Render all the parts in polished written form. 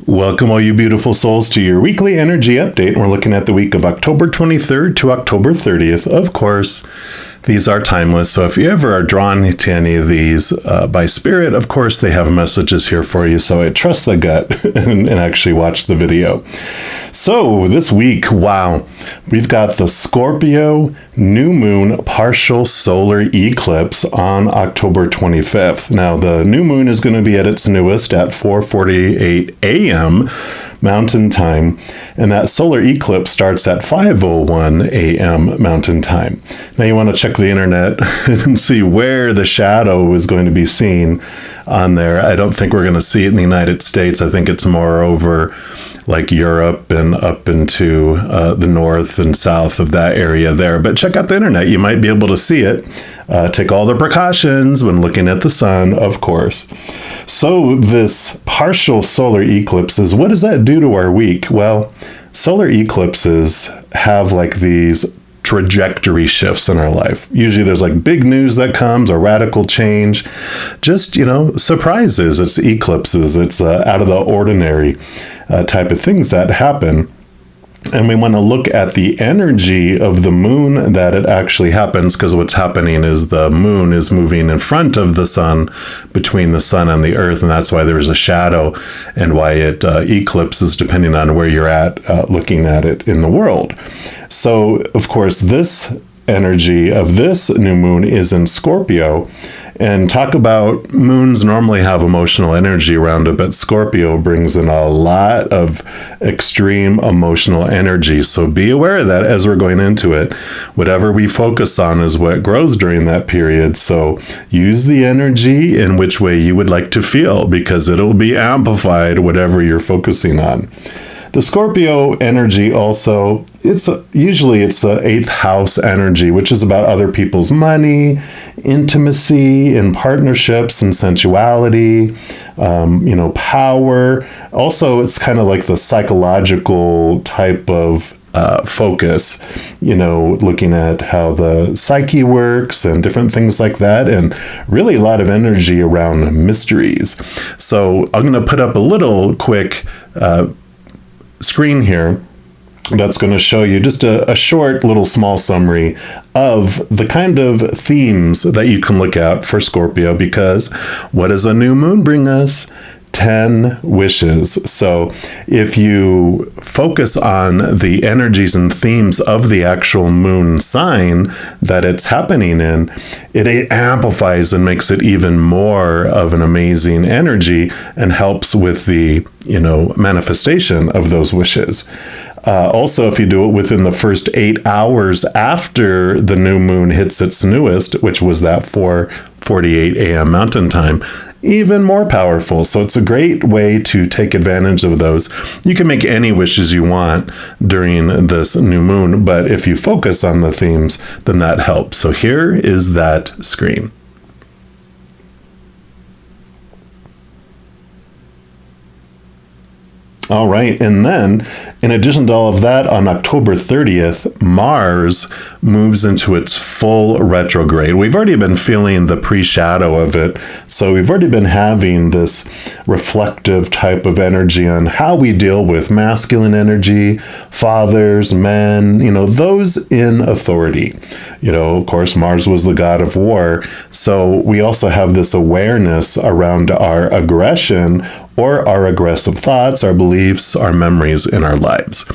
Welcome, all you beautiful souls, to your weekly energy update. We're looking at the week of October 23rd to October 30th. Of course, these are timeless, so if you ever are drawn to any of these by spirit, of course, they have messages here for you, so I trust the gut and actually watch the video. So this week, wow, we've got the Scorpio new moon partial solar eclipse on October 25th. Now, the new moon is going to be at its newest at 4:48 a.m. Mountain Time, and that solar eclipse starts at 5:01 a.m. Mountain Time. Now, you want to check the internet and see where the shadow is going to be seen on there. I don't think we're going to see it in the United States. I think it's more over like Europe and up into the north and south of that area there. But check out the internet. You might be able to see it. Take all the precautions when looking at the sun, of course. So this partial solar eclipses, what does that do to our week? Well, solar eclipses have like these trajectory shifts in our life. Usually there's like big news that comes or radical change, just, surprises. It's eclipses. It's out of the ordinary type of things that happen. And we want to look at the energy of the moon that it actually happens, because what's happening is the moon is moving in front of the sun, between the sun and the earth, and that's why there's a shadow and why it eclipses depending on where you're at looking at it in the world. So, of course, this energy of this new moon is in Scorpio. And talk about moons normally have emotional energy around it, but Scorpio brings in a lot of extreme emotional energy. So be aware of that as we're going into it. Whatever we focus on is what grows during that period. So use the energy in which way you would like to feel, because it'll be amplified whatever you're focusing on. The Scorpio energy also, it's usually a 8th house energy, which is about other people's money, intimacy, and partnerships and sensuality, power. Also, it's kind of like the psychological type of focus, looking at how the psyche works and different things like that, and really a lot of energy around mysteries. So I'm going to put up a little quick screen here that's going to show you just a short little small summary of the kind of themes that you can look at for Scorpio, because what does a new moon bring us? 10 wishes. So if you focus on the energies and themes of the actual moon sign that it's happening in, it amplifies and makes it even more of an amazing energy and helps with the, manifestation of those wishes. Also, if you do it within the first 8 hours after the new moon hits its newest, which was that 4:48 a.m. Mountain Time, even more powerful. So it's a great way to take advantage of those. You can make any wishes you want during this new moon, but if you focus on the themes, then that helps. So here is that screen. All right, and then, in addition to all of that, on October 30th, Mars moves into its full retrograde. We've already been feeling the pre-shadow of it, so we've already been having this reflective type of energy on how we deal with masculine energy, fathers, men, those in authority. Of course, Mars was the god of war, so we also have this awareness around our aggression or our aggressive thoughts, our beliefs, our memories in our lives.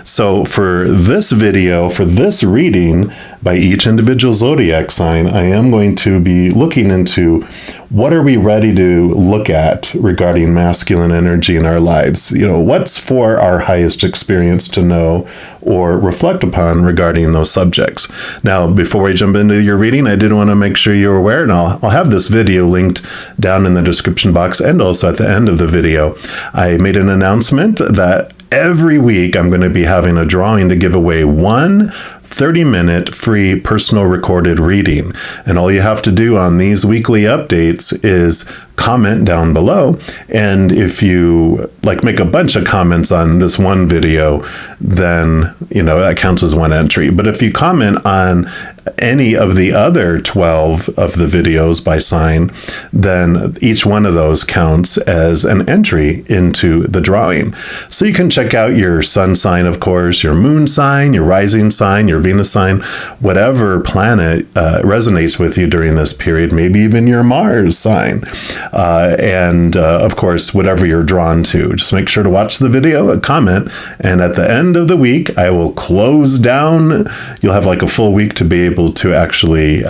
So for this video, for this reading by each individual zodiac sign, I am going to be looking into what are we ready to look at regarding masculine energy in our lives? What's for our highest experience to know or reflect upon regarding those subjects? Now, before we jump into your reading, I did want to make sure you're aware, and I'll have this video linked down in the description box and also at the end of the video. I made an announcement that every week I'm going to be having a drawing to give away one 30-minute free personal recorded reading. And all you have to do on these weekly updates is comment down below. And if you like make a bunch of comments on this one video, then, you know, that counts as one entry. But if you comment on any of the other 12 of the videos by sign, then each one of those counts as an entry into the drawing. So you can check out your sun sign, of course, your moon sign, your rising sign, your Venus sign, whatever planet resonates with you during this period, maybe even your Mars sign. And of course, whatever you're drawn to. Just make sure to watch the video, comment, and at the end of the week, I will close down. You'll have like a full week to be able to actually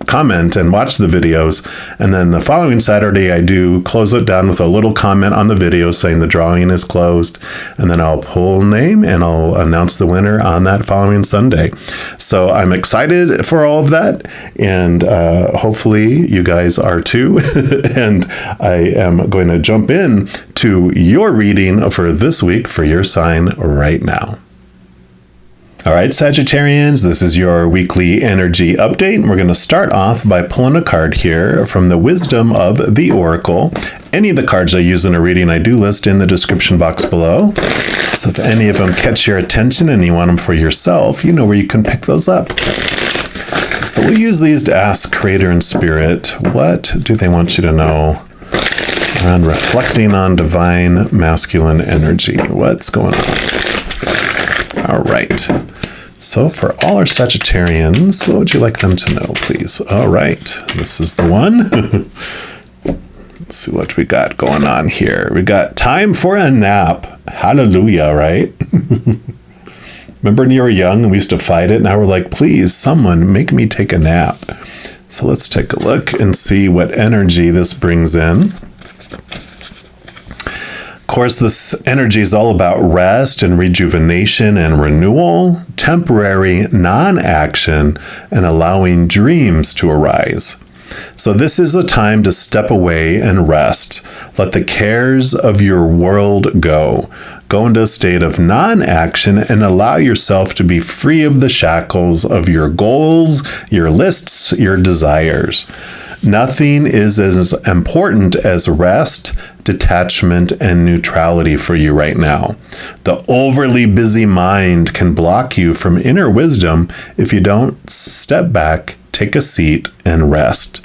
comment and watch the videos. And then the following Saturday, I do close it down with a little comment on the video saying the drawing is closed. And then I'll pull a name and I'll announce the winner on that following Sunday. So I'm excited for all of that. And hopefully you guys are too. And I am going to jump in to your reading for this week for your sign right now. All right, Sagittarians, this is your weekly energy update. We're going to start off by pulling a card here from the Wisdom of the Oracle. Any of the cards I use in a reading, I do list in the description box below. So if any of them catch your attention and you want them for yourself, you know where you can pick those up. So we'll use these to ask Creator and Spirit, what do they want you to know around reflecting on divine masculine energy? What's going on? All right. So for all our Sagittarians, what would you like them to know, please? All right, this is the one. Let's see what we got going on here. We got time for a nap. Hallelujah, right? Remember when you were young and we used to fight it? Now we're like, please, someone make me take a nap. So let's take a look and see what energy this brings in. Of course, this energy is all about rest and rejuvenation and renewal, temporary non-action, and allowing dreams to arise. So this is a time to step away and rest. Let the cares of your world go. Go into a state of non-action and allow yourself to be free of the shackles of your goals, your lists, your desires. Nothing is as important as rest, detachment, and neutrality for you right now. The overly busy mind can block you from inner wisdom if you don't step back, take a seat, and rest.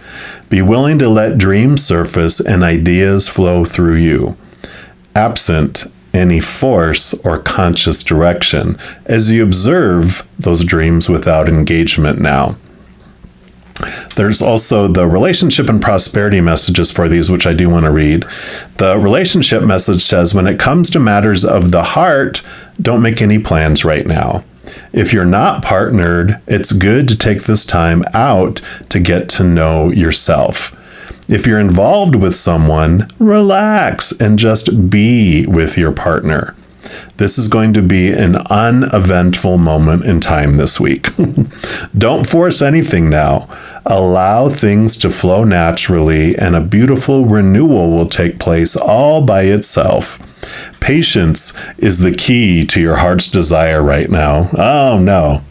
Be willing to let dreams surface and ideas flow through you, absent any force or conscious direction, as you observe those dreams without engagement now. There's also the relationship and prosperity messages for these, which I do want to read. The relationship message says, when it comes to matters of the heart, don't make any plans right now. If you're not partnered, it's good to take this time out to get to know yourself. If you're involved with someone, relax and just be with your partner. This is going to be an uneventful moment in time this week. Don't force anything now. Allow things to flow naturally, and a beautiful renewal will take place all by itself. Patience is the key to your heart's desire right now. Oh no.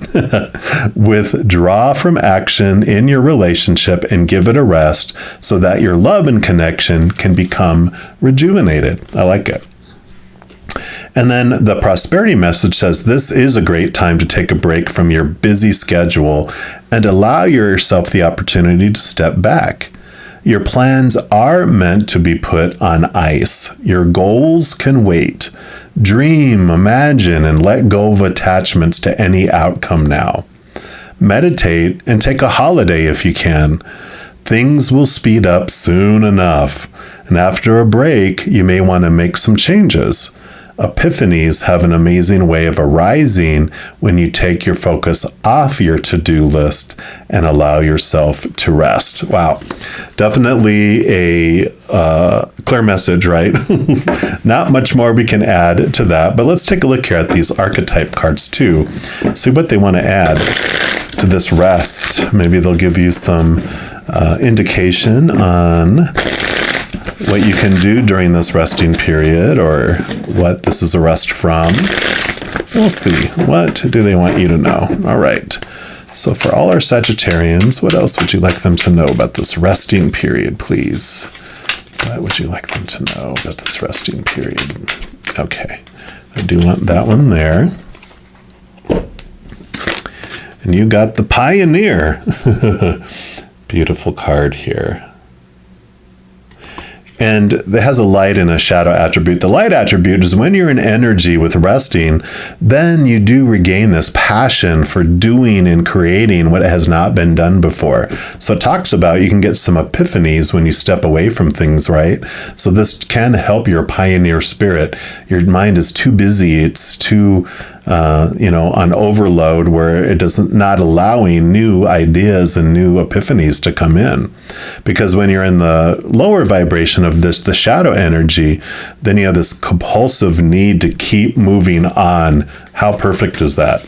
Withdraw from action in your relationship and give it a rest so that your love and connection can become rejuvenated. I like it. And then the prosperity message says this is a great time to take a break from your busy schedule and allow yourself the opportunity to step back. Your plans are meant to be put on ice. Your goals can wait. Dream, imagine, and let go of attachments to any outcome now. Meditate and take a holiday if you can. Things will speed up soon enough. And after a break, you may want to make some changes. Epiphanies have an amazing way of arising when you take your focus off your to-do list and allow yourself to rest. Wow, definitely a clear message, right? Not much more we can add to that, but let's take a look here at these archetype cards too. See what they want to add to this rest. Maybe they'll give you some indication on what you can do during this resting period, or what this is a rest from. We'll see. What do they want you to know? All right. So for all our Sagittarians, what else would you like them to know about this resting period, please? What would you like them to know about this resting period? Okay, I do want that one there. And you got the Pioneer. Beautiful card here. And it has a light and a shadow attribute. The light attribute is when you're in energy with resting, then you do regain this passion for doing and creating what has not been done before. So it talks about you can get some epiphanies when you step away from things, right? So this can help your pioneer spirit. Your mind is too busy. It's too on overload where it doesn't not allowing new ideas and new epiphanies to come in. Because when you're in the lower vibration of this, the shadow energy, then you have this compulsive need to keep moving on. How perfect is that?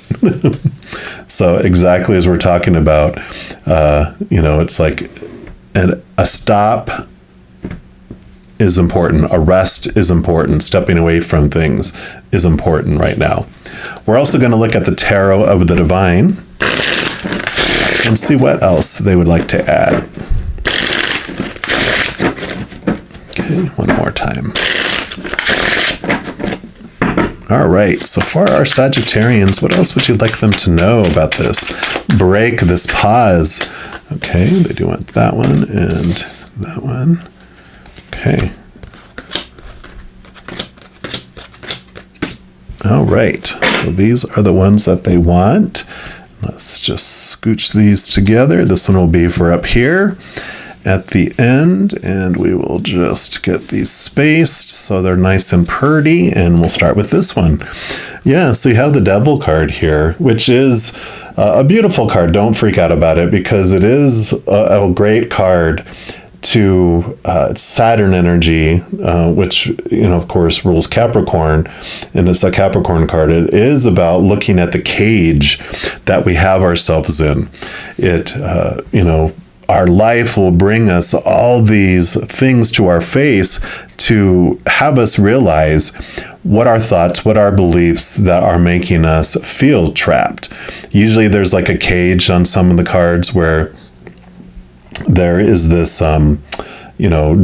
So exactly as we're talking about, it's like a stop is important. A rest is important. Stepping away from things is important right now. We're also going to look at the Tarot of the Divine and see what else they would like to add. Okay, one more time. All right, so for our Sagittarians, what else would you like them to know about this break, this pause? Okay, they do want that one and that one. Okay. All right, so these are the ones that they want. Let's just scooch these together. This one will be for up here at the end, and we will just get these spaced so they're nice and pretty, and we'll start with this one. Yeah, so you have the Devil card here, which is a beautiful card. Don't freak out about it because it is a great card to Saturn energy, which, of course, rules Capricorn, and it's a Capricorn card. It is about looking at the cage that we have ourselves in. It, our life will bring us all these things to our face to have us realize what our thoughts, what our beliefs that are making us feel trapped. Usually there's like a cage on some of the cards where there is this,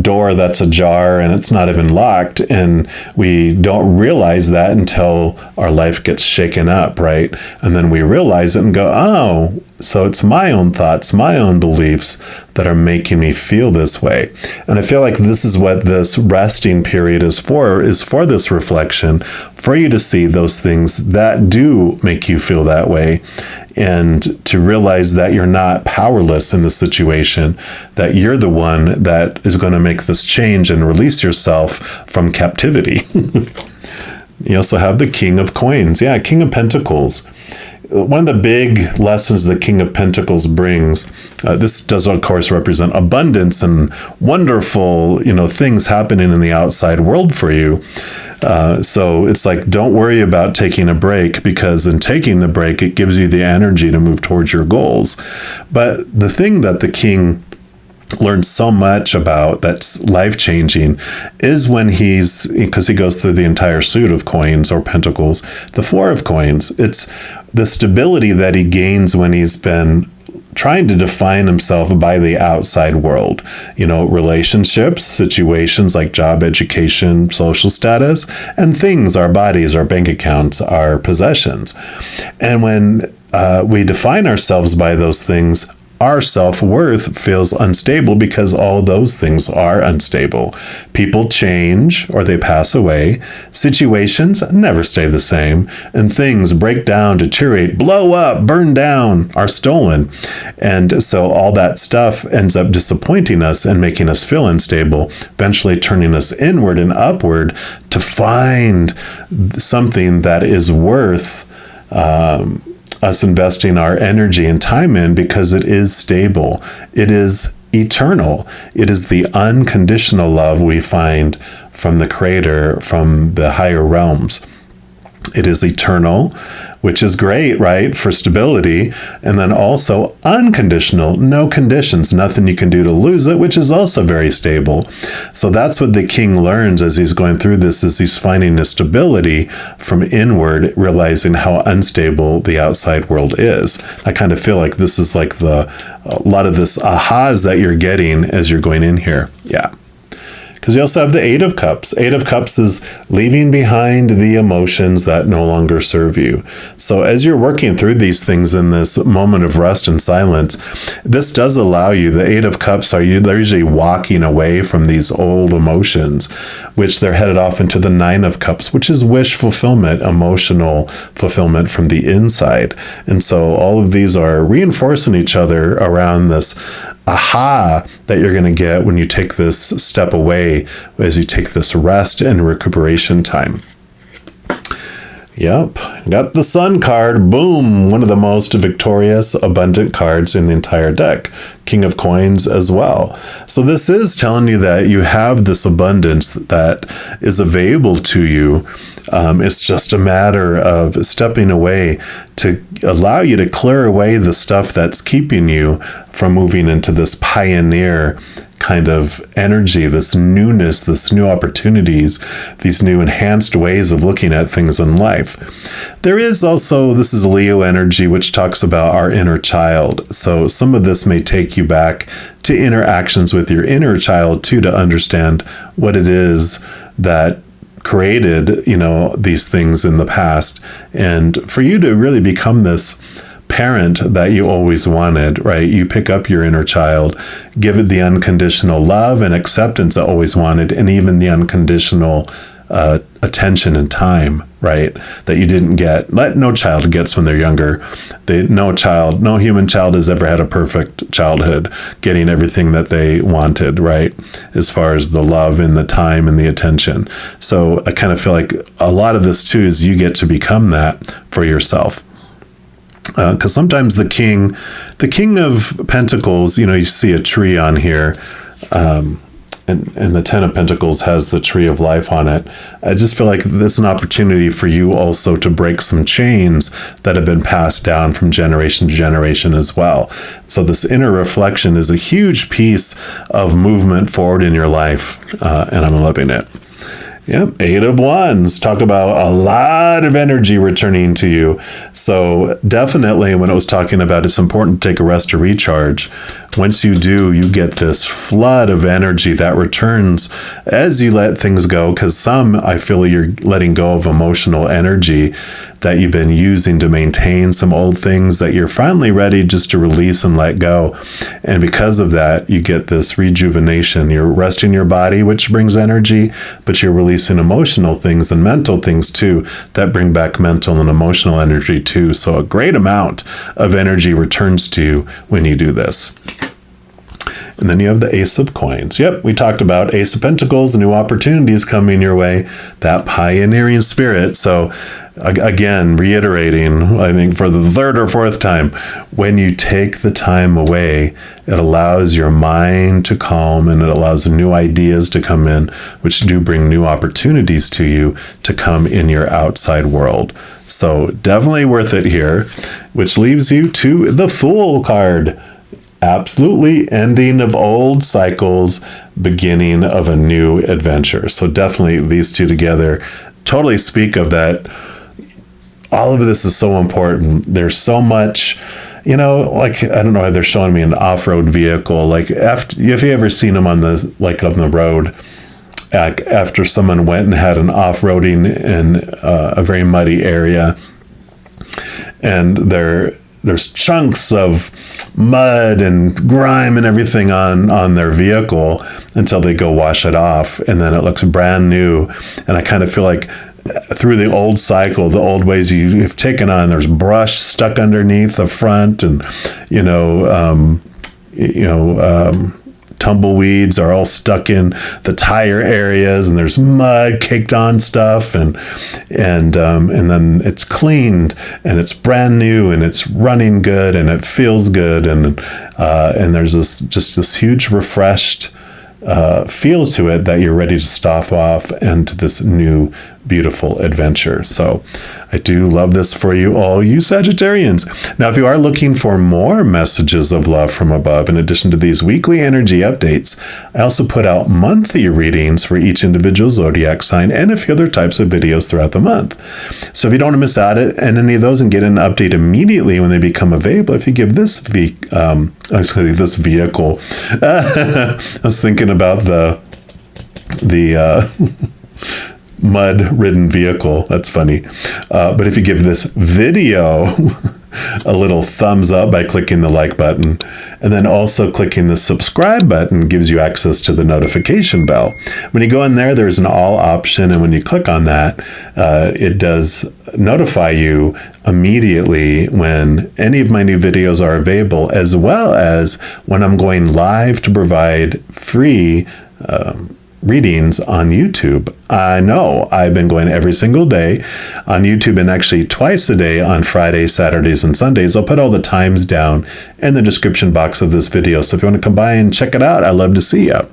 door that's ajar and it's not even locked, and we don't realize that until our life gets shaken up, right? And then we realize it and go, oh, so it's my own thoughts, my own beliefs that are making me feel this way. And I feel like this is what this resting period is for this reflection, for you to see those things that do make you feel that way, and to realize that you're not powerless in the situation, that you're the one that is going to make this change and release yourself from captivity. You also have the King of Coins. Yeah, King of Pentacles. One of the big lessons the King of Pentacles brings, this does, of course, represent abundance and wonderful, things happening in the outside world for you. So it's like, don't worry about taking a break, because in taking the break, it gives you the energy to move towards your goals. But the thing that the King learned so much about that's life-changing is when because he goes through the entire suit of coins or pentacles, the Four of Coins. It's the stability that he gains when he's been trying to define himself by the outside world, relationships, situations like job, education, social status, and things, our bodies, our bank accounts, our possessions. And when we define ourselves by those things, our self-worth feels unstable because all those things are unstable. People change or they pass away. Situations never stay the same. And things break down, deteriorate, blow up, burn down, are stolen. And so all that stuff ends up disappointing us and making us feel unstable, eventually turning us inward and upward to find something that is worth us investing our energy and time in, because it is stable. It is eternal. It is the unconditional love we find from the Creator, from the higher realms. It is eternal, which is great, right, for stability. And then also unconditional, no conditions, nothing you can do to lose it, which is also very stable. So that's what the king learns as he's going through this, is he's finding the stability from inward, realizing how unstable the outside world is. I kind of feel like this is like a lot of this ahas that you're getting as you're going in here. Yeah. Because you also have the Eight of Cups. Eight of Cups is leaving behind the emotions that no longer serve you. So as you're working through these things in this moment of rest and silence, this does allow you, the Eight of Cups they're usually walking away from these old emotions, which they're headed off into the Nine of Cups, which is wish fulfillment, emotional fulfillment from the inside. And so all of these are reinforcing each other around this aha that you're going to get when you take this step away, as you take this rest and recuperation time. Yep, got the Sun card. Boom, one of the most victorious, abundant cards in the entire deck. King of Coins as well. So this is telling you that you have this abundance that is available to you. It's just a matter of stepping away to allow you to clear away the stuff that's keeping you from moving into this pioneer kind of energy, this newness, this new opportunities, these new enhanced ways of looking at things in life. There is also, this is Leo energy, which talks about our inner child. So some of this may take you back to interactions with your inner child too, to understand what it is that created, these things in the past, and for you to really become this parent that you always wanted, right? You pick up your inner child, give it the unconditional love and acceptance it always wanted, and even the unconditional attention and time, right? That you didn't get. No child gets when they're younger. No human child has ever had a perfect childhood, getting everything that they wanted, right? As far as the love and the time and the attention. So I kind of feel like a lot of this too is you get to become that for yourself. Because sometimes the king of Pentacles, you see a tree on here, and the Ten of Pentacles has the tree of life on it. I just feel like this is an opportunity for you also to break some chains that have been passed down from generation to generation as well. So this inner reflection is a huge piece of movement forward in your life, and I'm loving it. Yep, Eight of Wands. Talk about a lot of energy returning to you. So definitely when it was talking about it's important to take a rest to recharge, once you do, you get this flood of energy that returns as you let things go. Because I feel you're letting go of emotional energy that you've been using to maintain some old things that you're finally ready just to release and let go. And because of that, you get this rejuvenation. You're resting your body, which brings energy, but you're releasing emotional things and mental things too that bring back mental and emotional energy too. So a great amount of energy returns to you when you do this. And then you have the Ace of Coins. Yep, we talked about Ace of Pentacles, new opportunities coming your way, that pioneering spirit. So again, reiterating, I think for the third or fourth time, when you take the time away, it allows your mind to calm and it allows new ideas to come in, which do bring new opportunities to you to come in your outside world. So definitely worth it here, which leaves you to the Fool card. Absolutely ending of old cycles, beginning of a new adventure. So definitely these two together totally speak of that. All of this is so important. There's so much, like, I don't know why they're showing me an off-road vehicle. Like, have you ever seen them on the road? After someone went and had an off-roading in a very muddy area, and there's chunks of mud and grime and everything on their vehicle until they go wash it off, and then it looks brand new. And I kind of feel like through the old cycle, the old ways you've taken on, there's brush stuck underneath the front, and tumbleweeds are all stuck in the tire areas, and there's mud caked on stuff, and then it's cleaned and it's brand new and it's running good and it feels good, and there's this huge refreshed feel to it that you're ready to stop off into this new beautiful adventure. So I do love this for you all, you Sagittarians. Now, if you are looking for more messages of love from above, in addition to these weekly energy updates, I also put out monthly readings for each individual zodiac sign and a few other types of videos throughout the month. So if you don't want to miss out on any of those and get an update immediately when they become available, if you give this this vehicle, I was thinking about the mud-ridden vehicle. That's funny. But if you give this video a little thumbs up by clicking the like button, and then also clicking the subscribe button gives you access to the notification bell. When you go in there, there's an all option, and when you click on that, it does notify you immediately when any of my new videos are available, as well as when I'm going live to provide free readings on YouTube. I know I've been going every single day on YouTube, and actually twice a day on Fridays, Saturdays, and Sundays. I'll put all the times down in the description box of this video. So if you want to come by and check it out, I'd love to see you.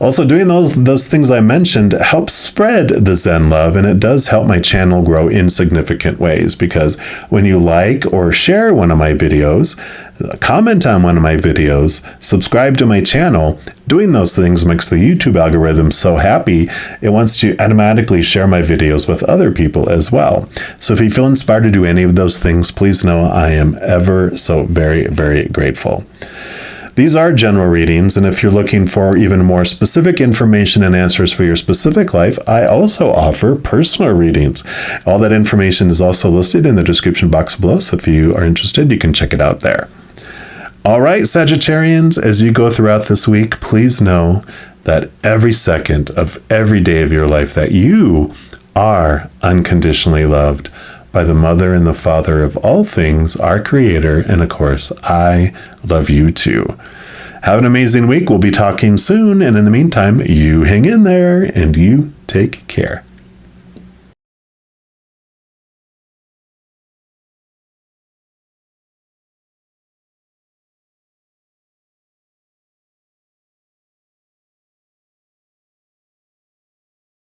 Also, doing those things I mentioned helps spread the Zen love, and it does help my channel grow in significant ways, because when you like or share one of my videos, comment on one of my videos, subscribe to my channel, doing those things makes the YouTube algorithm so happy, it wants to automatically share my videos with other people as well. So if you feel inspired to do any of those things, please know I am ever so very, very grateful. These are general readings, and if you're looking for even more specific information and answers for your specific life, I also offer personal readings. All that information is also listed in the description box below, so if you are interested, you can check it out there. All right, Sagittarians, as you go throughout this week, please know that every second of every day of your life that you are unconditionally loved by the Mother and the Father of all things, our Creator, and of course, I love you too. Have an amazing week. We'll be talking soon, and in the meantime, you hang in there and you take care.